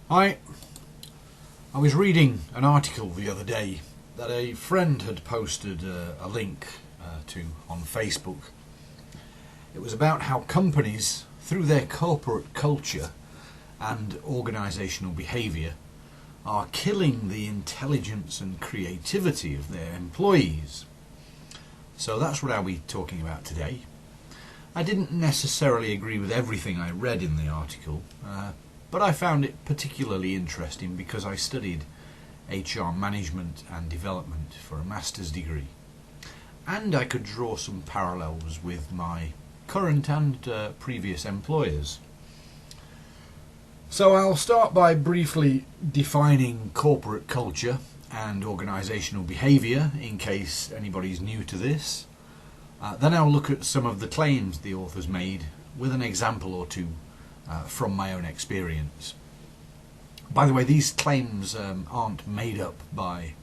I was reading an article the other day that a friend had posted a link to on Facebook. It was about how companies, through their corporate culture and organisational behaviour, are killing the intelligence and creativity of their employees. So that's what I'll be talking about today. I didn't necessarily agree with everything I read in the article, but I found it particularly interesting because I studied HR management and development for a master's degree, and I could draw some parallels with my current and previous employers. So I'll start by briefly defining corporate culture and organisational behaviour in case anybody's new to this. Then I'll look at some of the claims the authors made with an example or two from my own experience. By the way, these claims aren't made up by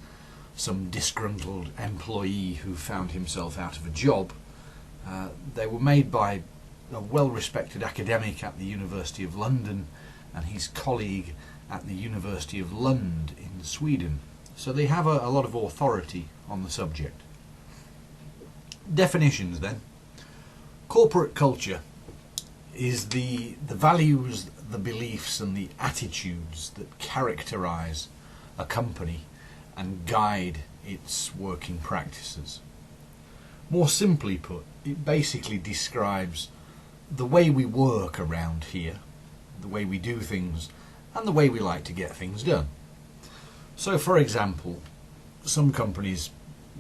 some disgruntled employee who found himself out of a job. They were made by a well-respected academic at the University of London and his colleague at the University of Lund in Sweden. So they have a lot of authority on the subject. Definitions then. Corporate culture is the values, the beliefs and the attitudes that characterise a company and guide its working practices. More simply put, it basically describes the way we work around here, the way we do things, and the way we like to get things done. So, for example, some companies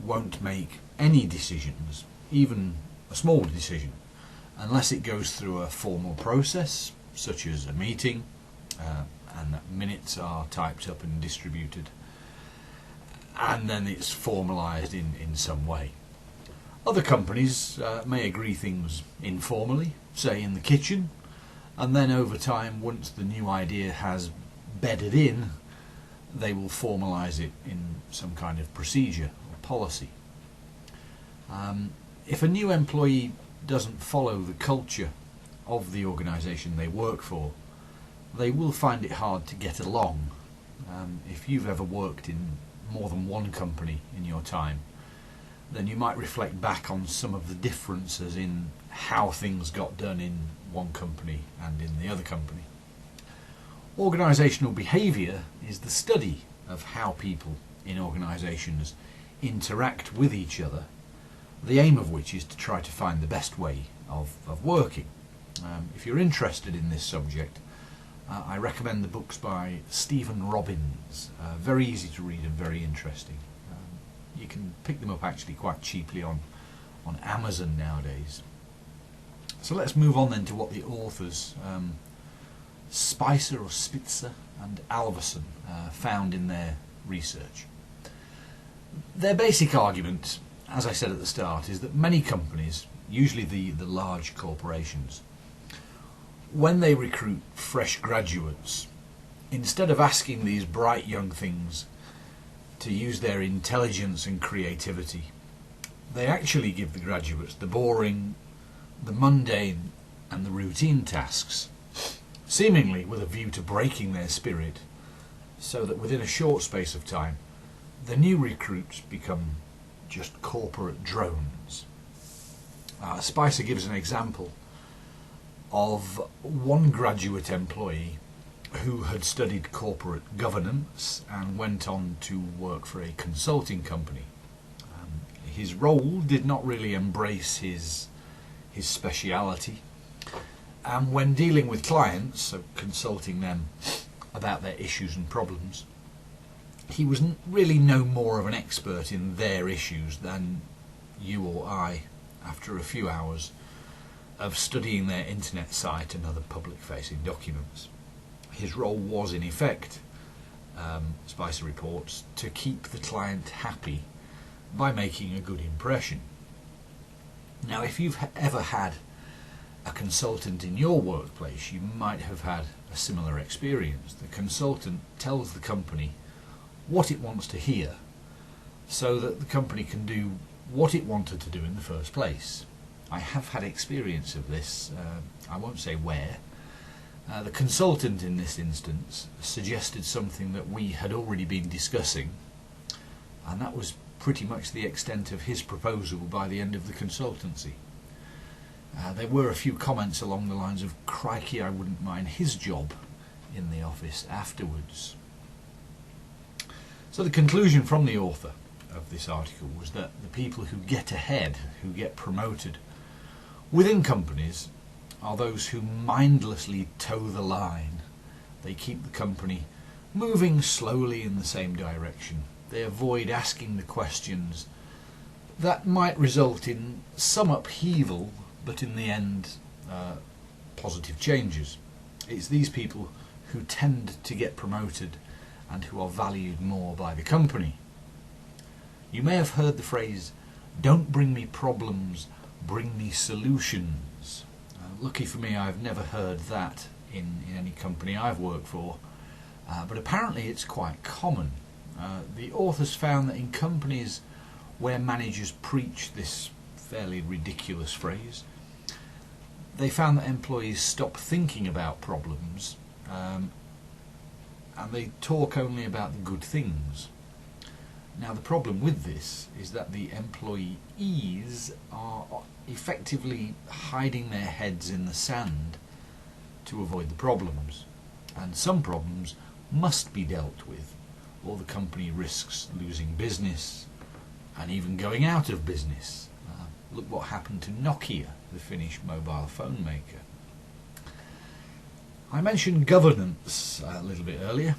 won't make any decisions, even a small decision, unless it goes through a formal process, such as a meeting, and that minutes are typed up and distributed, and then it's formalised in some way. Other companies may agree things informally, say in the kitchen, and then over time, once the new idea has bedded in, they will formalise it in some kind of procedure or policy. If a new employee doesn't follow the culture of the organisation they work for, they will find it hard to get along. If you've ever worked in more than one company in your time, then you might reflect back on some of the differences in how things got done in one company and in the other company. Organisational behaviour is the study of how people in organisations interact with each other, the aim of which is to try to find the best way of working. If you're interested in this subject, I recommend the books by Stephen Robbins. Very easy to read and very interesting. You can pick them up actually quite cheaply on Amazon nowadays. So let's move on then to what the authors, Spicer or Spitzer and Alverson, found in their research. Their basic argument, as I said at the start, is that many companies, usually the large corporations, when they recruit fresh graduates, instead of asking these bright young things to use their intelligence and creativity, they actually give the graduates the boring, the mundane and the routine tasks, seemingly with a view to breaking their spirit, so that within a short space of time the new recruits become just corporate drones. Spicer gives an example of one graduate employee who had studied corporate governance and went on to work for a consulting company. His role did not really embrace his speciality, and when dealing with clients, so consulting them about their issues and problems, he was really no more of an expert in their issues than you or I after a few hours of studying their internet site and other public-facing documents. His role was, in effect, Spicer reports, to keep the client happy by making a good impression. Now, if you've ever had a consultant in your workplace, you might have had a similar experience. The consultant tells the company what it wants to hear so that the company can do what it wanted to do in the first place. I have had experience of this, I won't say where, The consultant in this instance suggested something that we had already been discussing, and that was pretty much the extent of his proposal by the end of the consultancy. There were a few comments along the lines of, "Crikey, I wouldn't mind his job in the office afterwards." So the conclusion from the author of this article was that the people who get ahead, who get promoted within companies, are those who mindlessly toe the line. They keep the company moving slowly in the same direction. They avoid asking the questions that might result in some upheaval, but in the end positive changes. It's these people who tend to get promoted and who are valued more by the company. You may have heard the phrase, "Don't bring me problems, bring me solutions." Lucky for me, I've never heard that in any company I've worked for, but apparently it's quite common. The authors found that in companies where managers preach this fairly ridiculous phrase, they found that employees stop thinking about problems and they talk only about the good things. Now, the problem with this is that the employees are effectively hiding their heads in the sand to avoid the problems, and some problems must be dealt with, or the company risks losing business and even going out of business. Look what happened to Nokia, the Finnish mobile phone maker. I mentioned governance a little bit earlier.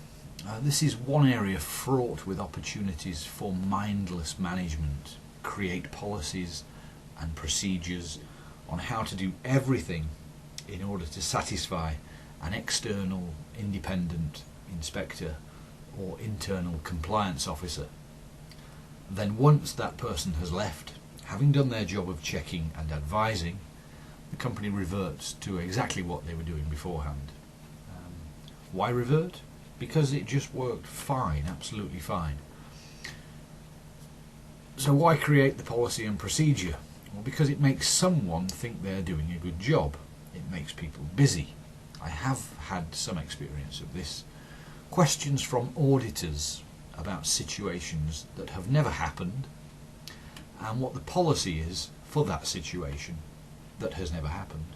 This is one area fraught with opportunities for mindless management. Create policies and procedures on how to do everything in order to satisfy an external independent inspector or internal compliance officer. Then once that person has left, having done their job of checking and advising, the company reverts to exactly what they were doing beforehand. Why revert? Because it just worked fine, absolutely fine. So why create the policy and procedure? Well, because it makes someone think they're doing a good job. It makes people busy. I have had some experience of this. Questions from auditors about situations that have never happened and what the policy is for that situation that has never happened,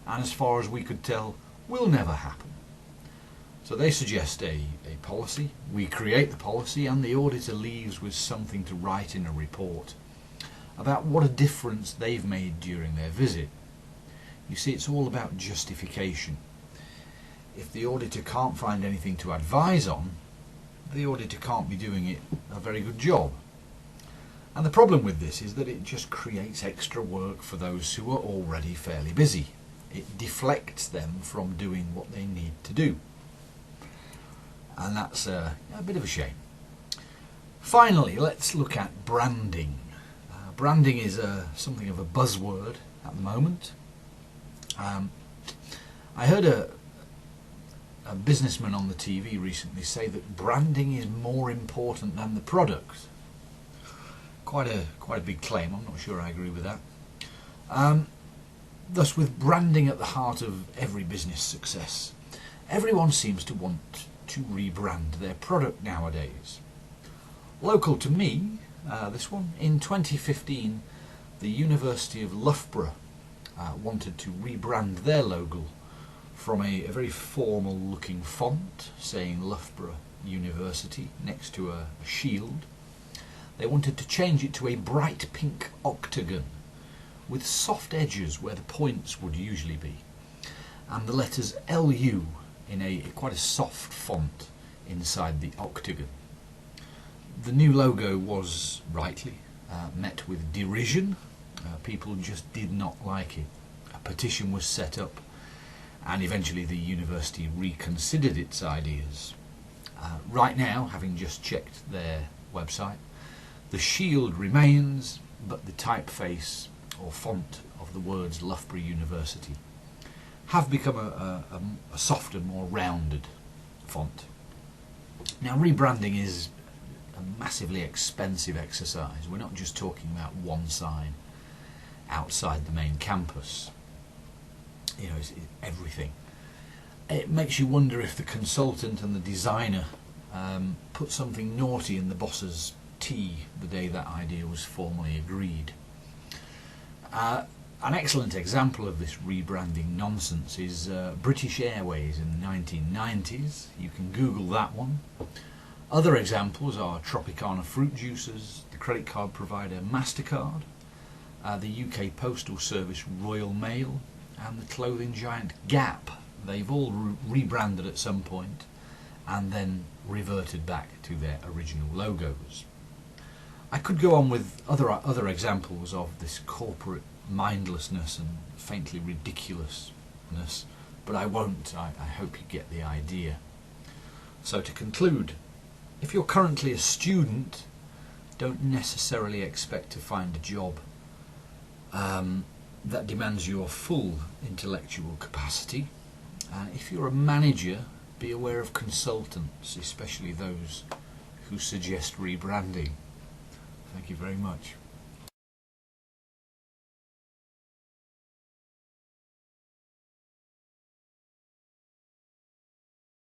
and as far as we could tell, will never happen. So they suggest a policy, we create the policy, and the auditor leaves with something to write in a report about what a difference they've made during their visit. You see, it's all about justification. If the auditor can't find anything to advise on, the auditor can't be doing a very good job. And the problem with this is that it just creates extra work for those who are already fairly busy. It deflects them from doing what they need to do. And that's a bit of a shame. Finally, let's look at branding. Branding is something of a buzzword at the moment. I heard a businessman on the TV recently say that branding is more important than the product. Quite a big claim. I'm not sure I agree with that. Thus, with branding at the heart of every business success, everyone seems to want to rebrand their product nowadays. Local to me, this one, in 2015, the University of Loughborough wanted to rebrand their logo from a very formal looking font saying Loughborough University next to a shield. They wanted to change it to a bright pink octagon with soft edges where the points would usually be, and the letters LU in quite a soft font inside the octagon. The new logo was rightly met with derision. People just did not like it. A petition was set up, and eventually the university reconsidered its ideas. Right now, having just checked their website, the shield remains, but the typeface or font of the words Loughborough University have become a softer, more rounded font. Now, rebranding is a massively expensive exercise. We're not just talking about one sign outside the main campus. You know, it's everything. it makes you wonder if the consultant and the designer put something naughty in the boss's tea the day that idea was formally agreed. An excellent example of this rebranding nonsense is British Airways in the 1990s. You can Google that one. Other examples are Tropicana fruit juicers, the credit card provider MasterCard, the UK Postal Service Royal Mail, and the clothing giant Gap. They've all rebranded at some point and then reverted back to their original logos. I could go on with other examples of this corporate mindlessness and faintly ridiculousness, but I won't. I hope you get the idea. So to conclude, if you're currently a student, don't necessarily expect to find a job that demands your full intellectual capacity. If you're a manager, be aware of consultants, especially those who suggest rebranding. Thank you very much.